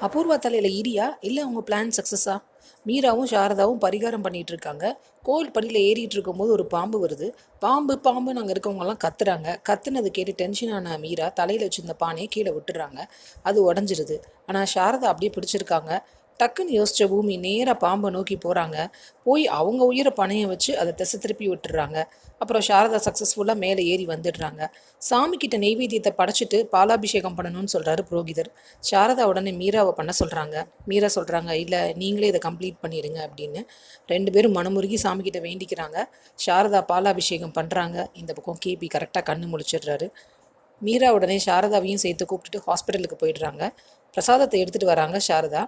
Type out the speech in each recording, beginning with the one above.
அபூர்வா தலையில் இடியா இல்லை அவங்க பிளான் சக்ஸஸா? மீராவும் சாரதாவும் பரிகாரம் பண்ணிகிட்டு இருக்காங்க. கோவில் படியில் ஏறிட்டு இருக்கும்போது ஒரு பாம்பு வருது. பாம்பு பாம்புன்னு அங்கே இருக்கவங்கலாம் கத்துறாங்க. கத்துனது கேட்டு டென்ஷனான மீரா தலையில் வச்சிருந்த பானையை கீழே விட்டுறாங்க. அது உடஞ்சிருது. ஆனால் சாரதா அப்படியே பிடிச்சிருக்காங்க. டக்குன்னு யோசிச்ச பூமி நேராக பாம்பை நோக்கி போகிறாங்க. போய் அவங்க உயிரை பணைய வச்சு அதை திசை திருப்பி விட்டுறாங்க. அப்புறம் சாரதா சக்ஸஸ்ஃபுல்லாக மேலே ஏறி வந்துடுறாங்க. சாமி கிட்ட நெய்வேத்தியத்தை படைச்சிட்டு பாலாபிஷேகம் பண்ணணும்னு சொல்கிறாரு புரோகிதர். சாரதா உடனே மீராவை பண்ண சொல்கிறாங்க. மீரா சொல்கிறாங்க, இல்லை நீங்களே இதை கம்ப்ளீட் பண்ணிடுங்க அப்படின்னு. ரெண்டு பேரும் மனமுருகி சாமிக்கிட்ட வேண்டிக்கிறாங்க. சாரதா பாலாபிஷேகம் பண்ணுறாங்க. இந்த பக்கம் கேபி கரெக்டாக கண்ணு முழிச்சிடுறாரு. மீரா உடனே சாரதாவையும் சேர்த்து கூப்பிட்டுட்டு ஹாஸ்பிட்டலுக்கு போயிடுறாங்க. பிரசாதத்தை எடுத்துகிட்டு வராங்க சாரதா.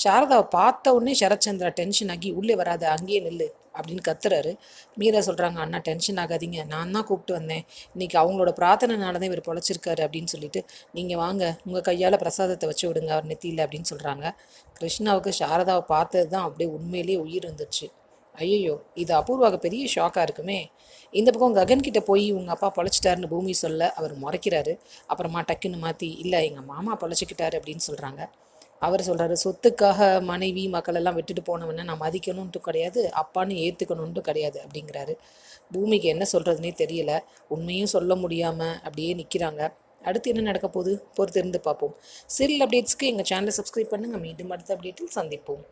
சாரதாவை பார்த்த உடனே சரத்சந்திரா டென்ஷன் ஆகி உள்ளே வராது, அங்கேயே நில்லு அப்படின்னு கத்துறாரு. மீரா சொல்கிறாங்க, அண்ணா டென்ஷன் ஆகாதீங்க, நான் தான் கூப்பிட்டு வந்தேன். இன்றைக்கி அவங்களோட பிரார்த்தனைனால தான் இவர் பொழைச்சிருக்காரு அப்படின்னு சொல்லிட்டு நீங்கள் வாங்க, உங்கள் கையால் பிரசாதத்தை வச்சு விடுங்க அவர் நெத்தியில் அப்படின்னு சொல்கிறாங்க. கிருஷ்ணாவுக்கு சாரதாவை பார்த்தது தான் அப்படியே உண்மையிலேயே உயிர் வந்துடுச்சு. ஐயோ, இது அபூர்வாக பெரிய ஷாக்காக இருக்குமே. இந்த பக்கம் ககன்கிட்ட போய் உங்கள் அப்பா பொழைச்சிட்டாருன்னு பூமி சொல்ல அவர் முறைக்கிறாரு. அப்புறமா டக்குன்னு மாற்றி, இல்லை எங்கள் மாமா பொழைச்சிக்கிட்டாரு அப்படின்னு சொல்கிறாங்க. அவர் சொல்கிறாரு, சொத்துக்காக மனைவி மக்கள் எல்லாம் விட்டுட்டு போனவன நான் மதிக்கணும்ன்ட்டு கிடையாது, அப்பான்னு ஏற்றுக்கணுன்ட்டு கிடையாது அப்படிங்கிறாரு. பூமிக்கு என்ன சொல்கிறதுனே தெரியல. உண்மையும் சொல்ல முடியாமல் அப்படியே நிற்கிறாங்க. அடுத்து என்ன நடக்க போகுது பொறுத்திருந்து பார்ப்போம். சீரியல் அப்டேட்ஸ்க்கு எங்கள் சேனலை சப்ஸ்கிரைப் பண்ணுங்கள். மீண்டும் அடுத்த அப்டேட்டில் சந்திப்போம்.